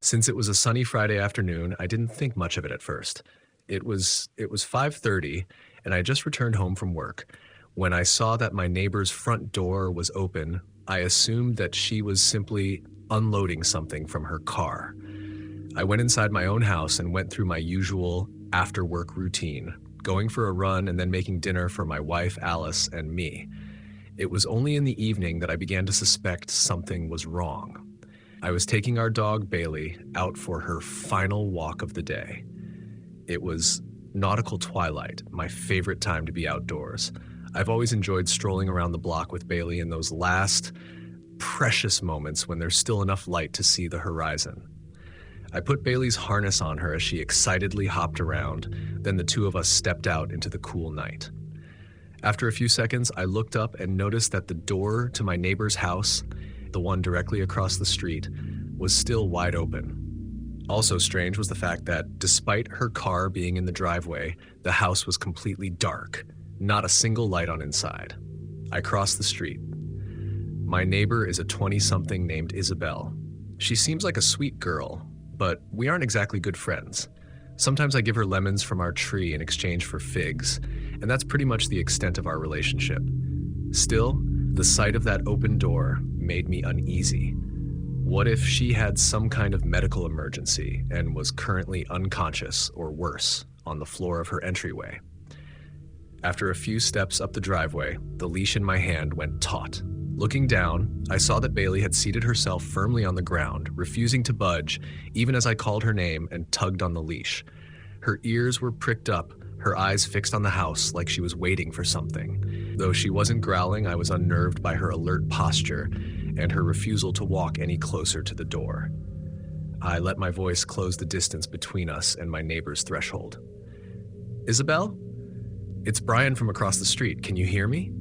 Since it was a sunny Friday afternoon, I didn't think much of it at first. It was 5:30 and I had just returned home from work. When I saw that my neighbor's front door was open, I assumed that she was simply unloading something from her car. I went inside my own house and went through my usual after-work routine, going for a run and then making dinner for my wife, Alice, and me. It was only in the evening that I began to suspect something was wrong. I was taking our dog, Bailey, out for her final walk of the day. It was nautical twilight, my favorite time to be outdoors. I've always enjoyed strolling around the block with Bailey in those last, precious moments when there's still enough light to see the horizon. I put Bailey's harness on her as she excitedly hopped around, then the two of us stepped out into the cool night. After a few seconds, I looked up and noticed that the door to my neighbor's house, the one directly across the street, was still wide open. Also strange was the fact that, despite her car being in the driveway, the house was completely dark, not a single light on inside. I crossed the street. My neighbor is a 20-something named Isabel. She seems like a sweet girl, but we aren't exactly good friends. Sometimes I give her lemons from our tree in exchange for figs, and that's pretty much the extent of our relationship. Still, the sight of that open door made me uneasy. What if she had some kind of medical emergency and was currently unconscious or worse on the floor of her entryway? After a few steps up the driveway, the leash in my hand went taut. Looking down, I saw that Bailey had seated herself firmly on the ground, refusing to budge, even as I called her name and tugged on the leash. Her ears were pricked up, her eyes fixed on the house like she was waiting for something. Though she wasn't growling, I was unnerved by her alert posture and her refusal to walk any closer to the door. I let my voice close the distance between us and my neighbor's threshold. "Isabel? It's Brian from across the street. Can you hear me?"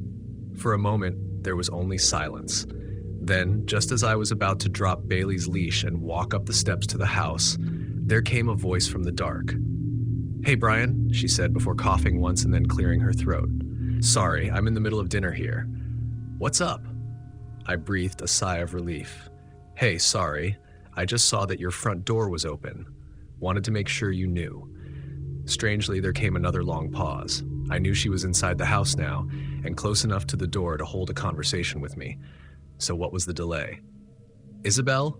For a moment, there was only silence. Then, just as I was about to drop Bailey's leash and walk up the steps to the house, there came a voice from the dark. "Hey, Brian," she said before coughing once and then clearing her throat. "Sorry, I'm in the middle of dinner here." "What's up?" I breathed a sigh of relief. "Hey, sorry. I just saw that your front door was open. Wanted to make sure you knew." Strangely, there came another long pause. I knew she was inside the house now, and close enough to the door to hold a conversation with me. So what was the delay? "Isabel?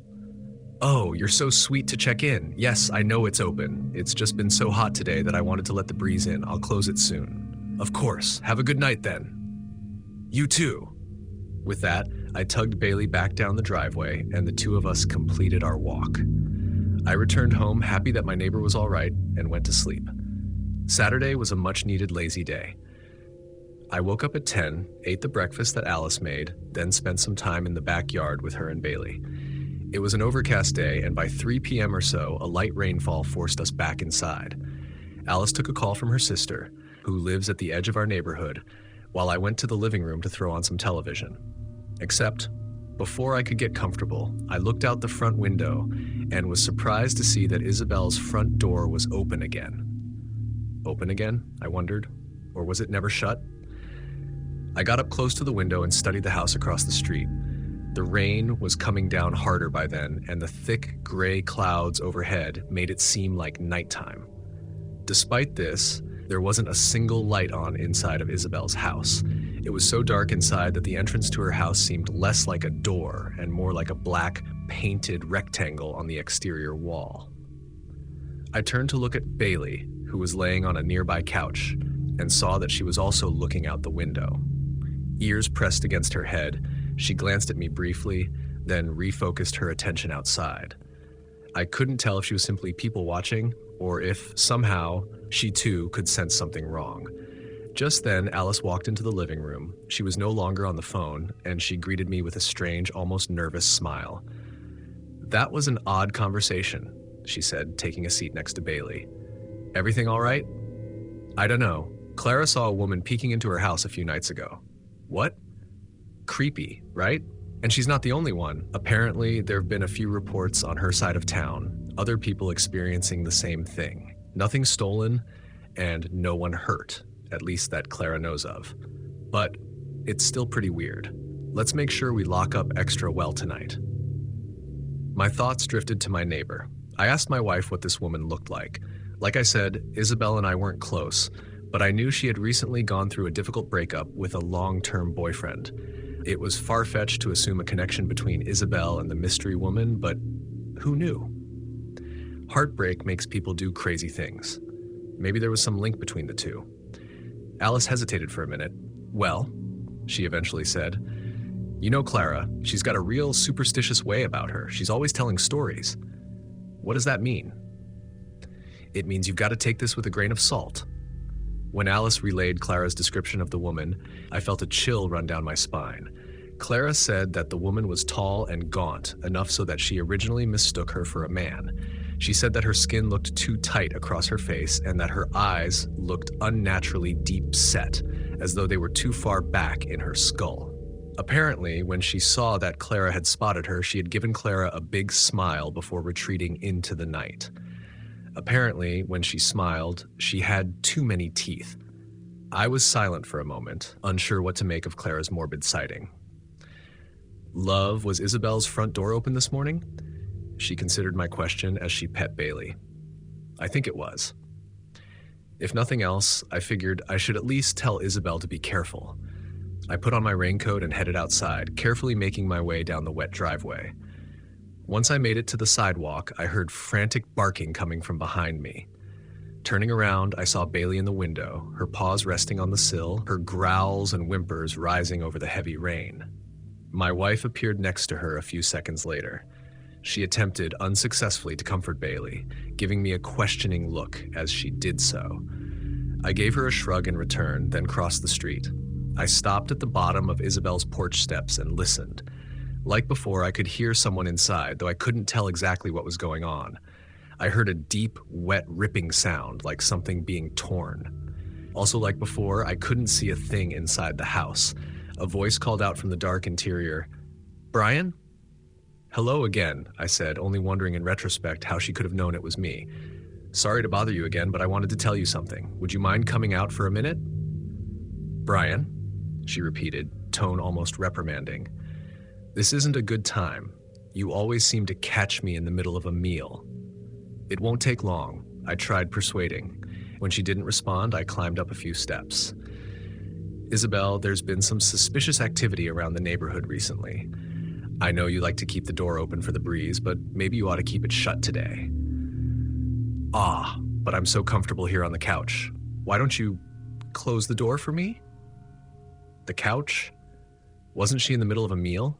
Oh, you're so sweet to check in. Yes, I know it's open. It's just been so hot today that I wanted to let the breeze in. I'll close it soon." "Of course. Have a good night then." "You too." With that, I tugged Bailey back down the driveway, and the two of us completed our walk. I returned home happy that my neighbor was all right and went to sleep. Saturday was a much-needed lazy day. I woke up at 10, ate the breakfast that Alice made, then spent some time in the backyard with her and Bailey. It was an overcast day, and by 3 p.m. or so, a light rainfall forced us back inside. Alice took a call from her sister, who lives at the edge of our neighborhood, while I went to the living room to throw on some television. Except, before I could get comfortable, I looked out the front window and was surprised to see that Isabel's front door was open again. Open again, I wondered, or was it never shut? I got up close to the window and studied the house across the street. The rain was coming down harder by then, and the thick gray clouds overhead made it seem like nighttime. Despite this, there wasn't a single light on inside of Isabel's house. It was so dark inside that the entrance to her house seemed less like a door and more like a black, painted rectangle on the exterior wall. I turned to look at Bailey, who was laying on a nearby couch, and saw that she was also looking out the window. Ears pressed against her head, she glanced at me briefly, then refocused her attention outside. I couldn't tell if she was simply people-watching, or if, somehow, she too could sense something wrong. Just then, Alice walked into the living room. She was no longer on the phone, and she greeted me with a strange, almost nervous smile. "That was an odd conversation," she said, taking a seat next to Bailey. "Everything all right?" "I don't know. Clara saw a woman peeking into her house a few nights ago." "What?" "Creepy, right? And she's not the only one. Apparently, there have been a few reports on her side of town, other people experiencing the same thing. Nothing stolen, and no one hurt, at least that Clara knows of. But it's still pretty weird. Let's make sure we lock up extra well tonight." My thoughts drifted to my neighbor. I asked my wife what this woman looked like. Like I said, Isabel and I weren't close, but I knew she had recently gone through a difficult breakup with a long-term boyfriend. It was far-fetched to assume a connection between Isabel and the mystery woman, but who knew? Heartbreak makes people do crazy things. Maybe there was some link between the two. Alice hesitated for a minute. "Well," she eventually said, "you know Clara, she's got a real superstitious way about her. She's always telling stories." "What does that mean?" "It means you've got to take this with a grain of salt." When Alice relayed Clara's description of the woman, I felt a chill run down my spine. Clara said that the woman was tall and gaunt, enough so that she originally mistook her for a man. She said that her skin looked too tight across her face and that her eyes looked unnaturally deep set, as though they were too far back in her skull. Apparently, when she saw that Clara had spotted her, she had given Clara a big smile before retreating into the night. Apparently, when she smiled, she had too many teeth. I was silent for a moment, unsure what to make of Clara's morbid sighting. "Love, was Isabel's front door open this morning?" She considered my question as she pet Bailey. "I think it was." If nothing else, I figured I should at least tell Isabel to be careful. I put on my raincoat and headed outside, carefully making my way down the wet driveway. Once I made it to the sidewalk, I heard frantic barking coming from behind me. Turning around, I saw Bailey in the window, her paws resting on the sill, her growls and whimpers rising over the heavy rain. My wife appeared next to her a few seconds later. She attempted unsuccessfully to comfort Bailey, giving me a questioning look as she did so. I gave her a shrug in return, then crossed the street. I stopped at the bottom of Isabel's porch steps and listened. Like before, I could hear someone inside, though I couldn't tell exactly what was going on. I heard a deep, wet, ripping sound, like something being torn. Also, like before, I couldn't see a thing inside the house. A voice called out from the dark interior, "Brian?" "Hello again," I said, only wondering in retrospect how she could have known it was me. "Sorry to bother you again, but I wanted to tell you something. Would you mind coming out for a minute?" "Brian?" she repeated, tone almost reprimanding. "This isn't a good time. You always seem to catch me in the middle of a meal." "It won't take long," I tried persuading. When she didn't respond, I climbed up a few steps. "Isabel, there's been some suspicious activity around the neighborhood recently. I know you like to keep the door open for the breeze, but maybe you ought to keep it shut today." But I'm so comfortable here on the couch. Why don't you close the door for me?" The couch? Wasn't she in the middle of a meal?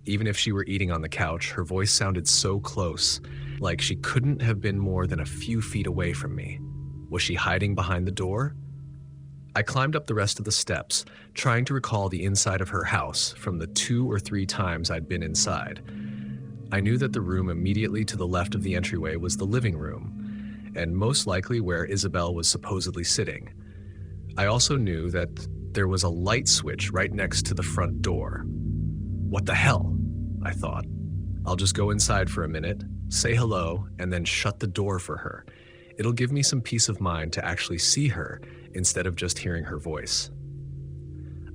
Even if she were eating on the couch, her voice sounded so close, like she couldn't have been more than a few feet away from me. Was she hiding behind the door? I climbed up the rest of the steps, trying to recall the inside of her house from the 2 or 3 times I'd been inside. I knew that the room immediately to the left of the entryway was the living room, and most likely where Isabel was supposedly sitting. I also knew that there was a light switch right next to the front door. What the hell? I thought. I'll just go inside for a minute, say hello, and then shut the door for her. It'll give me some peace of mind to actually see her instead of just hearing her voice.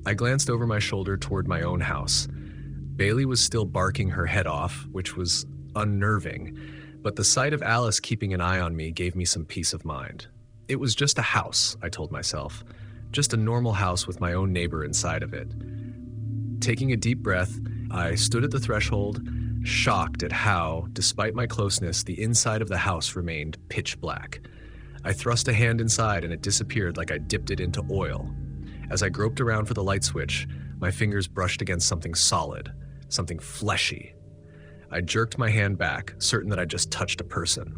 I glanced over my shoulder toward my own house. Bailey was still barking her head off, which was unnerving, but the sight of Alice keeping an eye on me gave me some peace of mind. It was just a house, I told myself. Just a normal house with my own neighbor inside of it. Taking a deep breath, I stood at the threshold, shocked at how, despite my closeness, the inside of the house remained pitch black. I thrust a hand inside and it disappeared like I dipped it into oil. As I groped around for the light switch, my fingers brushed against something solid, something fleshy. I jerked my hand back, certain that I just touched a person.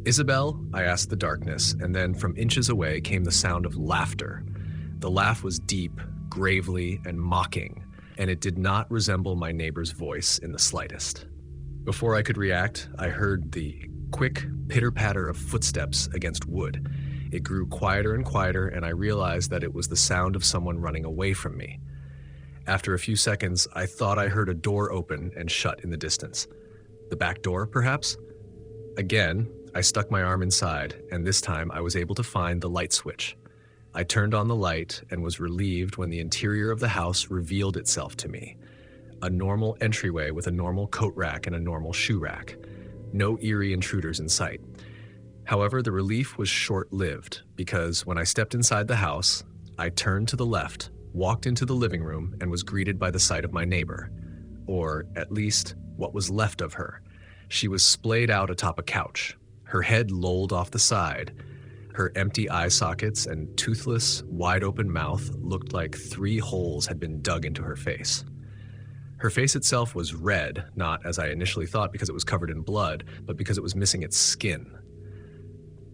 "Isabel?" I asked the darkness, and then from inches away came the sound of laughter. The laugh was deep, gravely, and mocking, and it did not resemble my neighbor's voice in the slightest. Before I could react, I heard the quick pitter-patter of footsteps against wood. It grew quieter and quieter, and I realized that it was the sound of someone running away from me. After a few seconds, I thought I heard a door open and shut in the distance. The back door, perhaps? Again, I stuck my arm inside, and this time I was able to find the light switch. I turned on the light and was relieved when the interior of the house revealed itself to me. A normal entryway with a normal coat rack and a normal shoe rack. No eerie intruders in sight. However, the relief was short-lived because when I stepped inside the house, I turned to the left, walked into the living room, and was greeted by the sight of my neighbor, or at least what was left of her. She was splayed out atop a couch, her head lolled off the side. Her empty eye sockets and toothless, wide-open mouth looked like 3 holes had been dug into her face. Her face itself was red, not as I initially thought because it was covered in blood, but because it was missing its skin.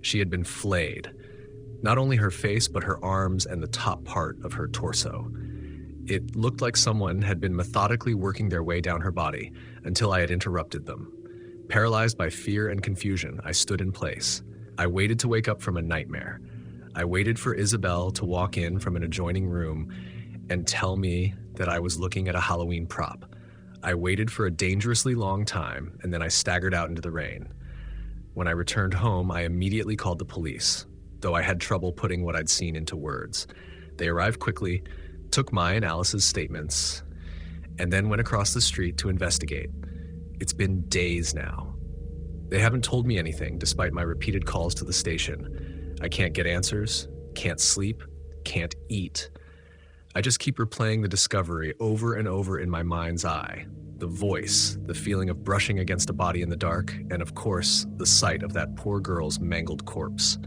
She had been flayed. Not only her face, but her arms and the top part of her torso. It looked like someone had been methodically working their way down her body until I had interrupted them. Paralyzed by fear and confusion, I stood in place. I waited to wake up from a nightmare. I waited for Isabel to walk in from an adjoining room and tell me that I was looking at a Halloween prop. I waited for a dangerously long time, and then I staggered out into the rain. When I returned home, I immediately called the police, though I had trouble putting what I'd seen into words. They arrived quickly, took my and Alice's statements, and then went across the street to investigate. It's been days now. They haven't told me anything, despite my repeated calls to the station. I can't get answers, can't sleep, can't eat. I just keep replaying the discovery over and over in my mind's eye. The voice, the feeling of brushing against a body in the dark, and of course, the sight of that poor girl's mangled corpse.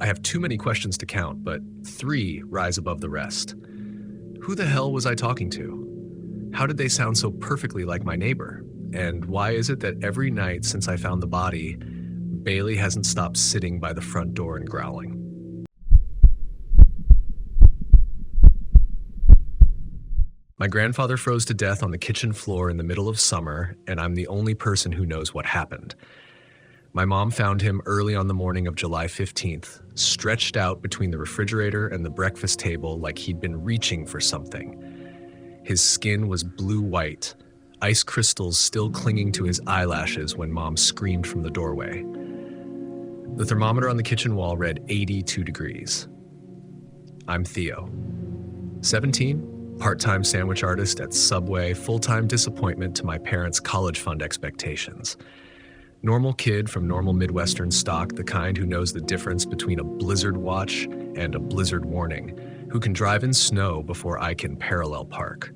I have too many questions to count, but 3 rise above the rest. Who the hell was I talking to? How did they sound so perfectly like my neighbor? And why is it that every night since I found the body, Bailey hasn't stopped sitting by the front door and growling? My grandfather froze to death on the kitchen floor in the middle of summer, and I'm the only person who knows what happened. My mom found him early on the morning of July 15th, stretched out between the refrigerator and the breakfast table like he'd been reaching for something. His skin was blue-white, ice crystals still clinging to his eyelashes when Mom screamed from the doorway. The thermometer on the kitchen wall read 82 degrees. I'm Theo. 17, part-time sandwich artist at Subway, full-time disappointment to my parents' college fund expectations. Normal kid from normal Midwestern stock, the kind who knows the difference between a blizzard watch and a blizzard warning, who can drive in snow before I can parallel park.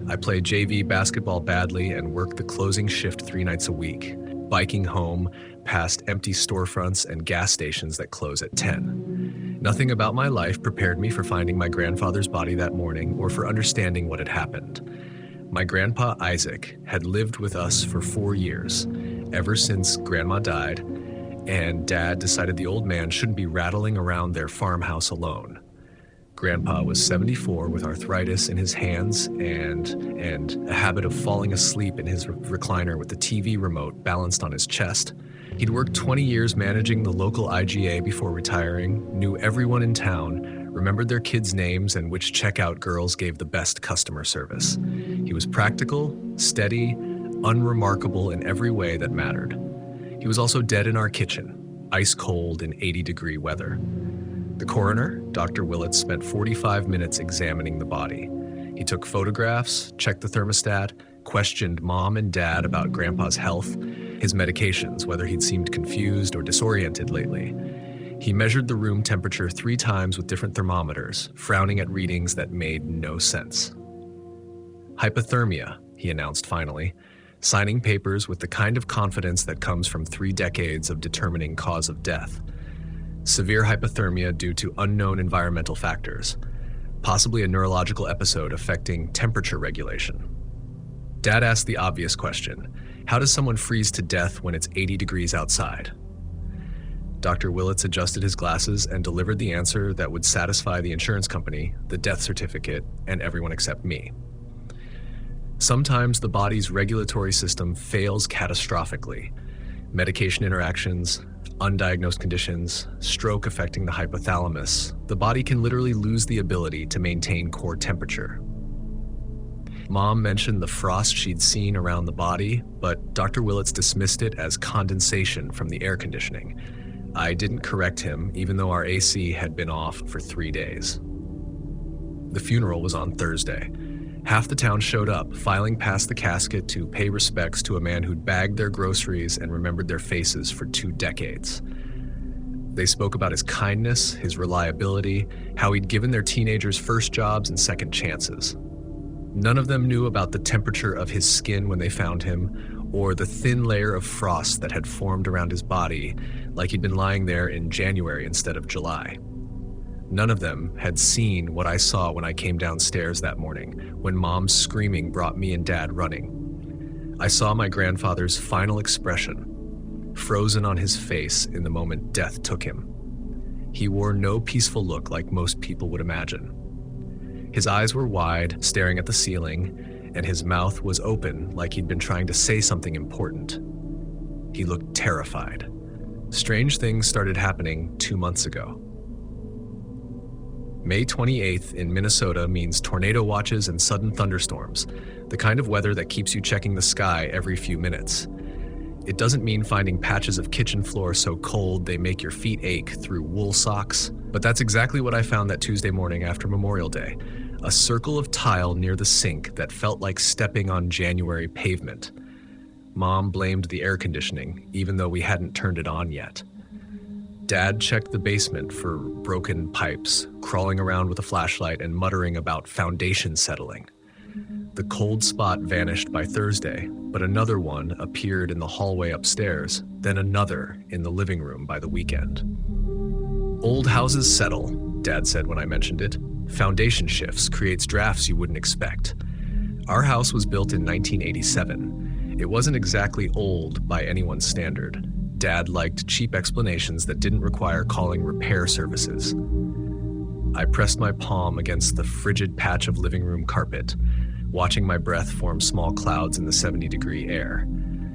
I play JV basketball badly and work the closing shift 3 nights a week, biking home past empty storefronts and gas stations that close at 10. Nothing about my life prepared me for finding my grandfather's body that morning or for understanding what had happened. My grandpa Isaac had lived with us for 4 years, ever since Grandma died, and Dad decided the old man shouldn't be rattling around their farmhouse alone. Grandpa was 74 with arthritis in his hands and a habit of falling asleep in his recliner with the TV remote balanced on his chest. He'd worked 20 years managing the local IGA before retiring, knew everyone in town, remembered their kids' names and which checkout girls gave the best customer service. He was practical, steady, unremarkable in every way that mattered. He was also dead in our kitchen, ice cold in 80-degree weather. The coroner, Dr. Willits, spent 45 minutes examining the body. He took photographs, checked the thermostat, questioned Mom and Dad about Grandpa's health, his medications, whether he'd seemed confused or disoriented lately. He measured the room temperature 3 times with different thermometers, frowning at readings that made no sense. Hypothermia, he announced finally, signing papers with the kind of confidence that comes from 3 decades of determining cause of death. Severe hypothermia due to unknown environmental factors, possibly a neurological episode affecting temperature regulation. Dad asked the obvious question, how does someone freeze to death when it's 80 degrees outside? Dr. Willits adjusted his glasses and delivered the answer that would satisfy the insurance company, the death certificate, and everyone except me. Sometimes the body's regulatory system fails catastrophically. Medication interactions, undiagnosed conditions, stroke affecting the hypothalamus, the body can literally lose the ability to maintain core temperature. Mom mentioned the frost she'd seen around the body, but Dr. Willits dismissed it as condensation from the air conditioning. I didn't correct him, even though our AC had been off for 3 days. The funeral was on Thursday. Half the town showed up, filing past the casket to pay respects to a man who'd bagged their groceries and remembered their faces for 2 decades. They spoke about his kindness, his reliability, how he'd given their teenagers first jobs and second chances. None of them knew about the temperature of his skin when they found him, or the thin layer of frost that had formed around his body, like he'd been lying there in January instead of July. None of them had seen what I saw when I came downstairs that morning, when Mom's screaming brought me and Dad running. I saw my grandfather's final expression, frozen on his face in the moment death took him. He wore no peaceful look like most people would imagine. His eyes were wide, staring at the ceiling, and his mouth was open like he'd been trying to say something important. He looked terrified. Strange things started happening 2 months ago. May 28th in Minnesota means tornado watches and sudden thunderstorms, the kind of weather that keeps you checking the sky every few minutes. It doesn't mean finding patches of kitchen floor so cold they make your feet ache through wool socks, but that's exactly what I found that Tuesday morning after Memorial Day. A circle of tile near the sink that felt like stepping on January pavement. Mom blamed the air conditioning, even though we hadn't turned it on yet. Dad checked the basement for broken pipes, crawling around with a flashlight and muttering about foundation settling. The cold spot vanished by Thursday, but another one appeared in the hallway upstairs, then another in the living room by the weekend. Old houses settle, Dad said when I mentioned it. Foundation shifts creates drafts you wouldn't expect. Our house was built in 1987. It wasn't exactly old by anyone's standard. Dad liked cheap explanations that didn't require calling repair services. I pressed my palm against the frigid patch of living room carpet, watching my breath form small clouds in the 70-degree air.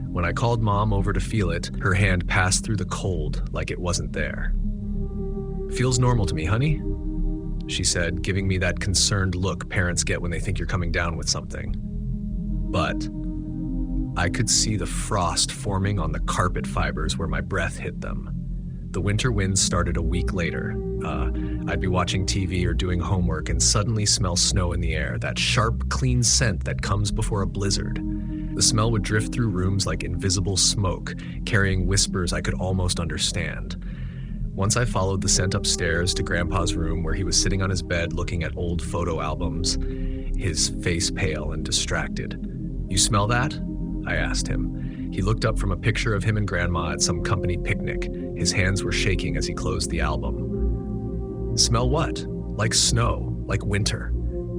When I called Mom over to feel it, her hand passed through the cold like it wasn't there. "Feels normal to me, honey," she said, giving me that concerned look parents get when they think you're coming down with something. But I could see the frost forming on the carpet fibers where my breath hit them. The winter winds started a week later. I'd be watching TV or doing homework and suddenly smell snow in the air, that sharp, clean scent that comes before a blizzard. The smell would drift through rooms like invisible smoke, carrying whispers I could almost understand. Once I followed the scent upstairs to Grandpa's room where he was sitting on his bed looking at old photo albums, his face pale and distracted. "You smell that?" I asked him. He looked up from a picture of him and Grandma at some company picnic. His hands were shaking as he closed the album. "Smell what?" "Like snow, like winter."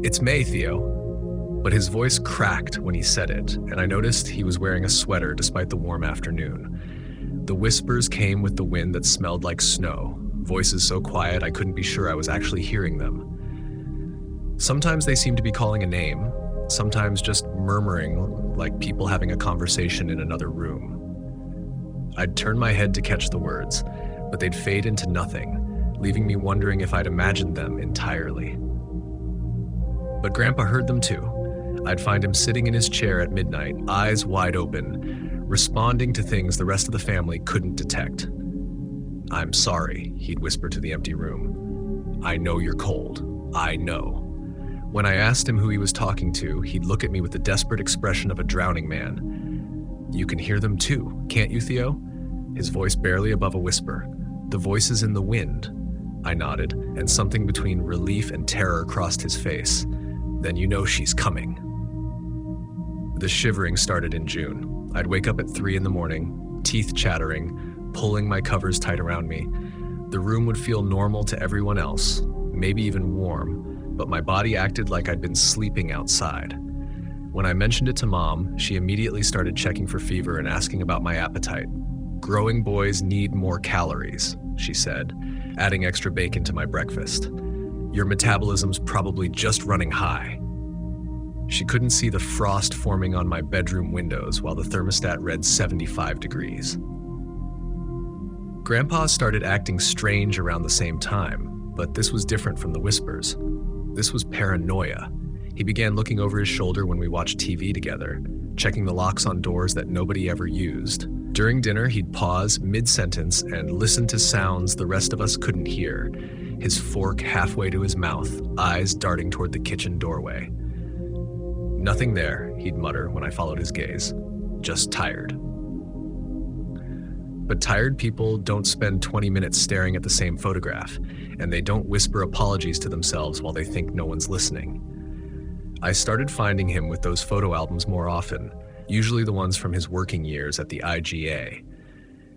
"It's May, Theo." But his voice cracked when he said it, and I noticed he was wearing a sweater despite the warm afternoon. The whispers came with the wind that smelled like snow, voices so quiet I couldn't be sure I was actually hearing them. Sometimes they seemed to be calling a name, sometimes just murmuring like people having a conversation in another room. I'd turn my head to catch the words, but they'd fade into nothing, leaving me wondering if I'd imagined them entirely. But Grandpa heard them too. I'd find him sitting in his chair at midnight, eyes wide open, responding to things the rest of the family couldn't detect. "I'm sorry," he'd whisper to the empty room. "I know you're cold. I know." When I asked him who he was talking to, he'd look at me with the desperate expression of a drowning man. "You can hear them too, can't you, Theo?" His voice barely above a whisper. "The voices in the wind." I nodded, and something between relief and terror crossed his face. "Then you know she's coming." The shivering started in June. I'd wake up at 3 in the morning, teeth chattering, pulling my covers tight around me. The room would feel normal to everyone else, maybe even warm, but my body acted like I'd been sleeping outside. When I mentioned it to Mom, she immediately started checking for fever and asking about my appetite. "Growing boys need more calories," she said, adding extra bacon to my breakfast. "Your metabolism's probably just running high." She couldn't see the frost forming on my bedroom windows while the thermostat read 75 degrees. Grandpa started acting strange around the same time, but this was different from the whispers. This was paranoia. He began looking over his shoulder when we watched TV together, checking the locks on doors that nobody ever used. During dinner, he'd pause mid-sentence and listen to sounds the rest of us couldn't hear, his fork halfway to his mouth, eyes darting toward the kitchen doorway. Nothing there, he'd mutter when I followed his gaze. Just tired. But tired people don't spend 20 minutes staring at the same photograph, and they don't whisper apologies to themselves while they think no one's listening. I started finding him with those photo albums more often, usually the ones from his working years at the IGA.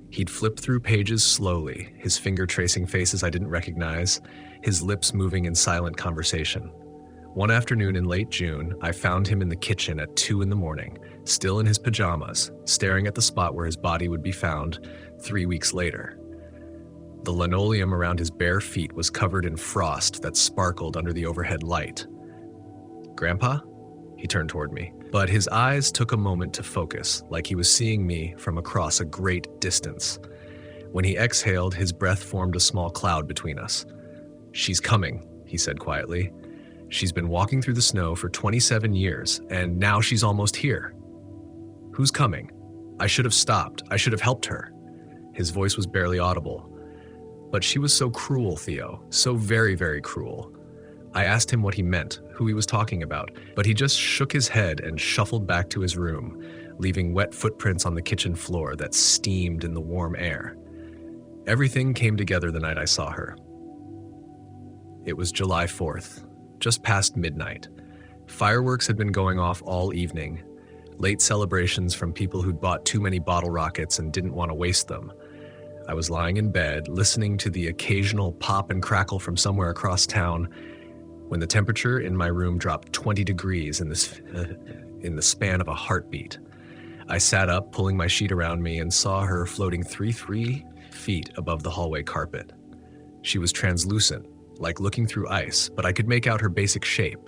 He'd flip through pages slowly, his finger tracing faces I didn't recognize, his lips moving in silent conversation. One afternoon in late June, I found him in the kitchen at 2 a.m, still in his pajamas, staring at the spot where his body would be found 3 weeks later. The linoleum around his bare feet was covered in frost that sparkled under the overhead light. "Grandpa?" He turned toward me, but his eyes took a moment to focus, like he was seeing me from across a great distance. When he exhaled, his breath formed a small cloud between us. "She's coming," he said quietly. "She's been walking through the snow for 27 years, and now she's almost here." "Who's coming? I should have stopped. I should have helped her." His voice was barely audible. "But she was so cruel, Theo. So very, very cruel." I asked him what he meant, who he was talking about, but he just shook his head and shuffled back to his room, leaving wet footprints on the kitchen floor that steamed in the warm air. Everything came together the night I saw her. It was July 4th, just past midnight. Fireworks had been going off all evening, late celebrations from people who'd bought too many bottle rockets and didn't want to waste them. I was lying in bed, listening to the occasional pop and crackle from somewhere across town, when the temperature in my room dropped 20 degrees in the span of a heartbeat. I sat up, pulling my sheet around me, and saw her floating 3 feet above the hallway carpet. She was translucent, like looking through ice, but I could make out her basic shape.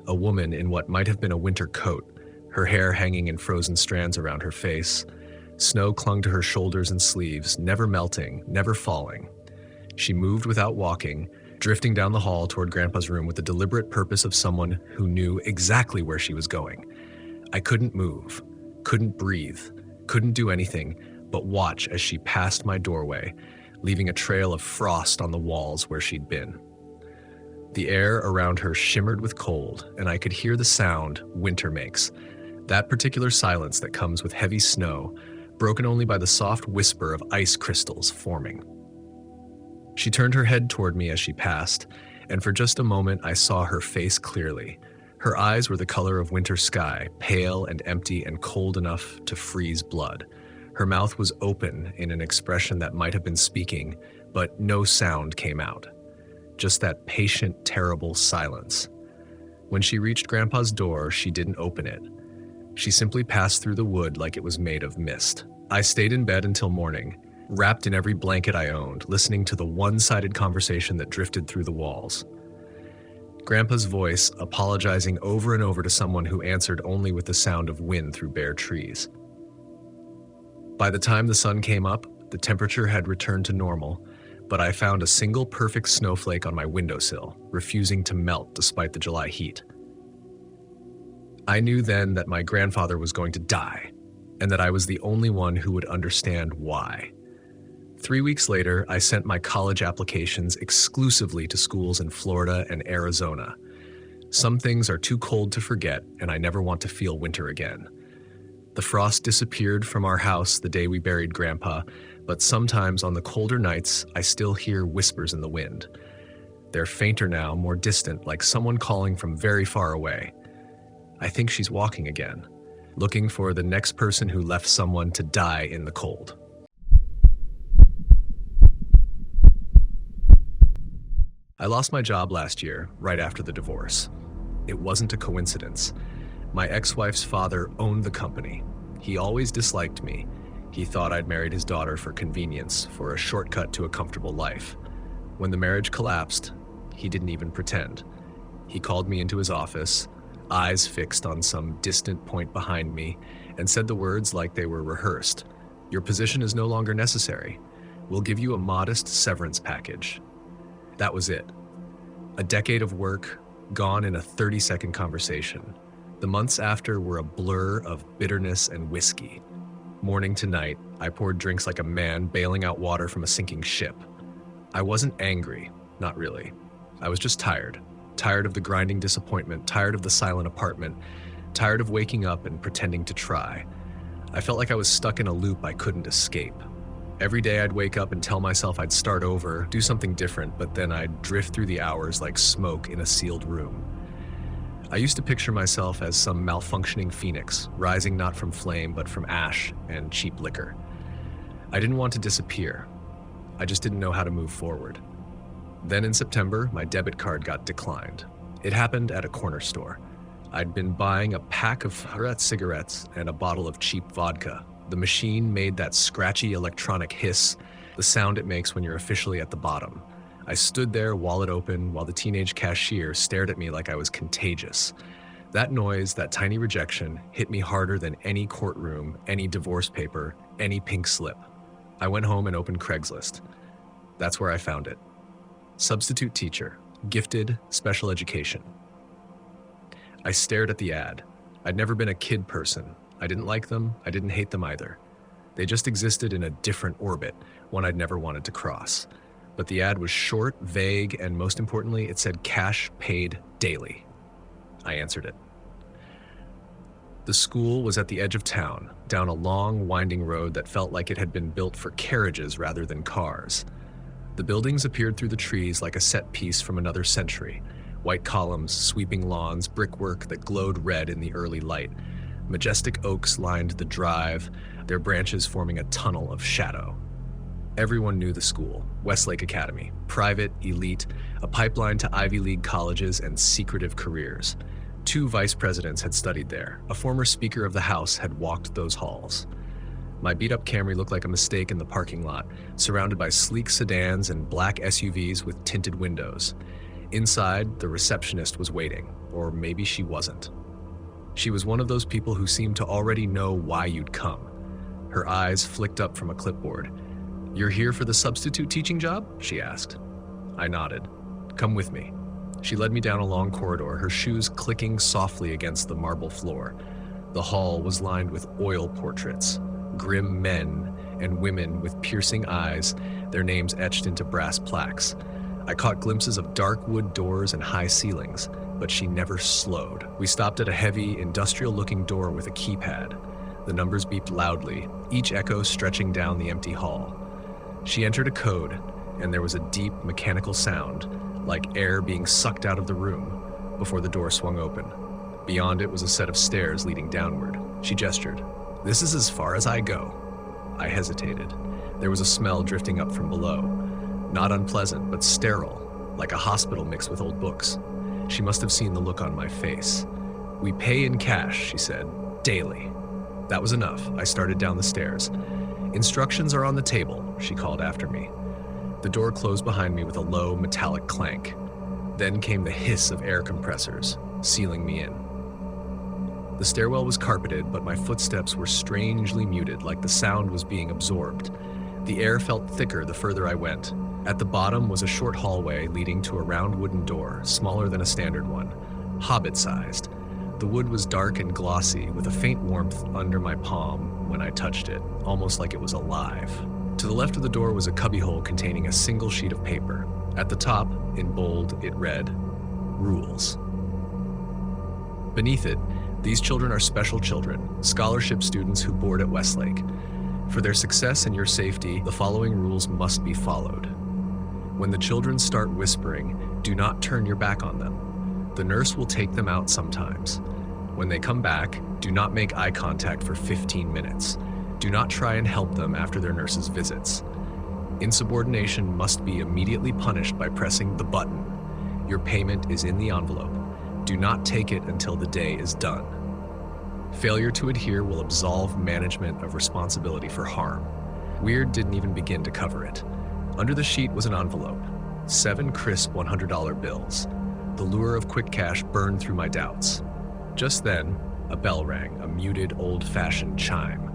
A woman in what might have been a winter coat, her hair hanging in frozen strands around her face. Snow clung to her shoulders and sleeves, never melting, never falling. She moved without walking, drifting down the hall toward Grandpa's room with the deliberate purpose of someone who knew exactly where she was going. I couldn't move, couldn't breathe, couldn't do anything but watch as she passed my doorway, leaving a trail of frost on the walls where she'd been. The air around her shimmered with cold, and I could hear the sound winter makes, that particular silence that comes with heavy snow, broken only by the soft whisper of ice crystals forming. She turned her head toward me as she passed, and for just a moment I saw her face clearly. Her eyes were the color of winter sky, pale and empty and cold enough to freeze blood. Her mouth was open in an expression that might have been speaking, but no sound came out. Just that patient, terrible silence. When she reached Grandpa's door, she didn't open it. She simply passed through the wood like it was made of mist. I stayed in bed until morning, wrapped in every blanket I owned, listening to the one-sided conversation that drifted through the walls. Grandpa's voice apologizing over and over to someone who answered only with the sound of wind through bare trees. By the time the sun came up, the temperature had returned to normal, but I found a single perfect snowflake on my windowsill, refusing to melt despite the July heat. I knew then that my grandfather was going to die, and that I was the only one who would understand why. 3 weeks later, I sent my college applications exclusively to schools in Florida and Arizona. Some things are too cold to forget, and I never want to feel winter again. The frost disappeared from our house the day we buried Grandpa, but sometimes on the colder nights, I still hear whispers in the wind. They're fainter now, more distant, like someone calling from very far away. I think she's walking again, looking for the next person who left someone to die in the cold. I lost my job last year, right after the divorce. It wasn't a coincidence. My ex-wife's father owned the company. He always disliked me. He thought I'd married his daughter for convenience, for a shortcut to a comfortable life. When the marriage collapsed, he didn't even pretend. He called me into his office, eyes fixed on some distant point behind me, and said the words like they were rehearsed. "Your position is no longer necessary. We'll give you a modest severance package." That was it. A decade of work, gone in a 30-second conversation. The months after were a blur of bitterness and whiskey. Morning to night, I poured drinks like a man bailing out water from a sinking ship. I wasn't angry, not really. I was just tired. Tired of the grinding disappointment, tired of the silent apartment, tired of waking up and pretending to try. I felt like I was stuck in a loop I couldn't escape. Every day I'd wake up and tell myself I'd start over, do something different, but then I'd drift through the hours like smoke in a sealed room. I used to picture myself as some malfunctioning phoenix, rising not from flame but from ash and cheap liquor. I didn't want to disappear. I just didn't know how to move forward. Then in September, my debit card got declined. It happened at a corner store. I'd been buying a pack of Haret cigarettes and a bottle of cheap vodka. The machine made that scratchy electronic hiss, the sound it makes when you're officially at the bottom. I stood there, wallet open, while the teenage cashier stared at me like I was contagious. That noise, that tiny rejection, hit me harder than any courtroom, any divorce paper, any pink slip. I went home and opened Craigslist. That's where I found it. Substitute teacher, gifted, special education. I stared at the ad. I'd never been a kid person. I didn't like them, I didn't hate them either. They just existed in a different orbit, one I'd never wanted to cross. But the ad was short, vague, and most importantly, it said cash paid daily. I answered it. The school was at the edge of town, down a long, winding road that felt like it had been built for carriages rather than cars. The buildings appeared through the trees like a set piece from another century. White columns, sweeping lawns, brickwork that glowed red in the early light. Majestic oaks lined the drive, their branches forming a tunnel of shadow. Everyone knew the school, Westlake Academy, private, elite, a pipeline to Ivy League colleges and secretive careers. 2 vice presidents had studied there. A former Speaker of the House had walked those halls. My beat-up Camry looked like a mistake in the parking lot, surrounded by sleek sedans and black SUVs with tinted windows. Inside, the receptionist was waiting, or maybe she wasn't. She was one of those people who seemed to already know why you'd come. Her eyes flicked up from a clipboard. "You're here for the substitute teaching job?" she asked. I nodded. "Come with me." She led me down a long corridor, her shoes clicking softly against the marble floor. The hall was lined with oil portraits, grim men and women with piercing eyes, their names etched into brass plaques. I caught glimpses of dark wood doors and high ceilings, but she never slowed. We stopped at a heavy, industrial-looking door with a keypad. The numbers beeped loudly, each echo stretching down the empty hall. She entered a code, and there was a deep, mechanical sound, like air being sucked out of the room, before the door swung open. Beyond it was a set of stairs leading downward. She gestured. "This is as far as I go." I hesitated. There was a smell drifting up from below. Not unpleasant, but sterile, like a hospital mixed with old books. She must have seen the look on my face. "We pay in cash," she said, "daily." That was enough. I started down the stairs. "Instructions are on the table," she called after me. The door closed behind me with a low, metallic clank. Then came the hiss of air compressors, sealing me in. The stairwell was carpeted, but my footsteps were strangely muted, like the sound was being absorbed. The air felt thicker the further I went. At the bottom was a short hallway leading to a round wooden door, smaller than a standard one, hobbit-sized. The wood was dark and glossy, with a faint warmth under my palm when I touched it, almost like it was alive. To the left of the door was a cubbyhole containing a single sheet of paper. At the top, in bold, it read, "Rules." Beneath it, "These children are special children, scholarship students who board at Westlake. For their success and your safety, the following rules must be followed. When the children start whispering, do not turn your back on them. The nurse will take them out sometimes. When they come back, do not make eye contact for 15 minutes. Do not try and help them after their nurse's visits. Insubordination must be immediately punished by pressing the button. Your payment is in the envelope. Do not take it until the day is done. Failure to adhere will absolve management of responsibility for harm." Weird didn't even begin to cover it. Under the sheet was an envelope, 7 crisp $100 bills. The lure of quick cash burned through my doubts. Just then, a bell rang, a muted, old-fashioned chime.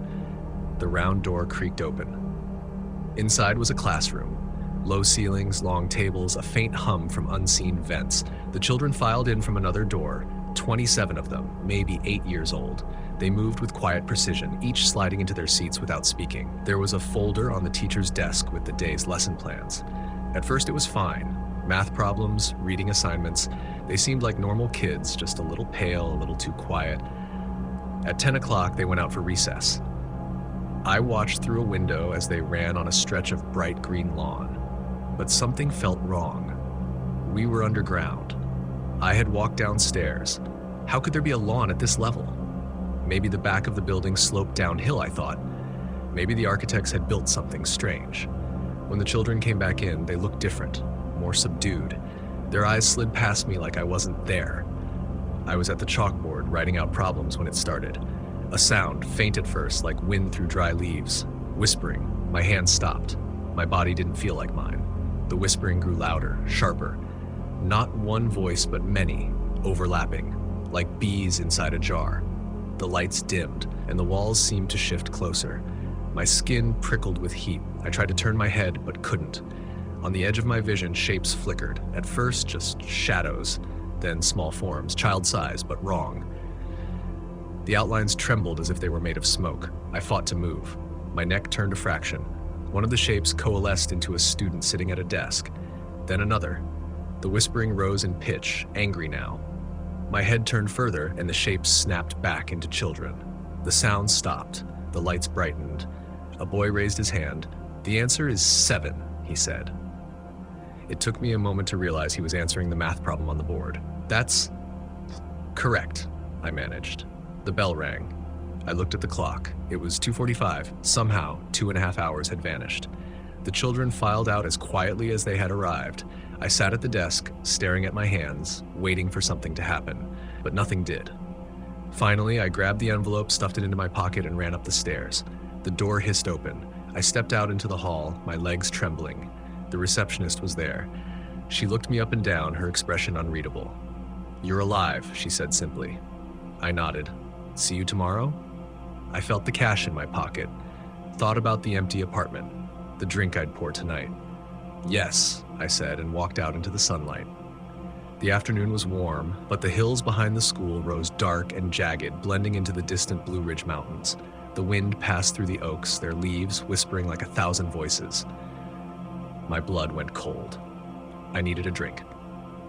The round door creaked open. Inside was a classroom. Low ceilings, long tables, a faint hum from unseen vents. The children filed in from another door, 27 of them, maybe 8 years old. They moved with quiet precision, each sliding into their seats without speaking. There was a folder on the teacher's desk with the day's lesson plans. At first it was fine. Math problems, reading assignments, they seemed like normal kids, just a little pale, a little too quiet. At 10 o'clock, they went out for recess. I watched through a window as they ran on a stretch of bright green lawn. But something felt wrong. We were underground. I had walked downstairs. How could there be a lawn at this level? Maybe the back of the building sloped downhill, I thought. Maybe the architects had built something strange. When the children came back in, they looked different, more subdued. Their eyes slid past me like I wasn't there. I was at the chalkboard writing out problems when it started. A sound, faint at first, like wind through dry leaves. Whispering. My hands stopped. My body didn't feel like mine. The whispering grew louder, sharper. Not one voice, but many, overlapping, like bees inside a jar. The lights dimmed, and the walls seemed to shift closer. My skin prickled with heat. I tried to turn my head, but couldn't. On the edge of my vision, shapes flickered. At first, just shadows, then small forms, child-sized, but wrong. The outlines trembled as if they were made of smoke. I fought to move. My neck turned a fraction. One of the shapes coalesced into a student sitting at a desk. Then another. The whispering rose in pitch, angry now. My head turned further, and the shapes snapped back into children. The sound stopped. The lights brightened. A boy raised his hand. "The answer is 7, he said. It took me a moment to realize he was answering the math problem on the board. "That's correct," I managed. The bell rang. I looked at the clock. It was 2:45. Somehow, 2.5 hours had vanished. The children filed out as quietly as they had arrived. I sat at the desk, staring at my hands, waiting for something to happen, but nothing did. Finally, I grabbed the envelope, stuffed it into my pocket, and ran up the stairs. The door hissed open. I stepped out into the hall, my legs trembling. The receptionist was there. She looked me up and down, her expression unreadable. "You're alive," she said simply. I nodded. "See you tomorrow?" I felt the cash in my pocket, thought about the empty apartment, the drink I'd pour tonight. "Yes," I said, and walked out into the sunlight. The afternoon was warm, but the hills behind the school rose dark and jagged, blending into the distant Blue Ridge Mountains. The wind passed through the oaks, their leaves whispering like 1,000 voices. My blood went cold. I needed a drink.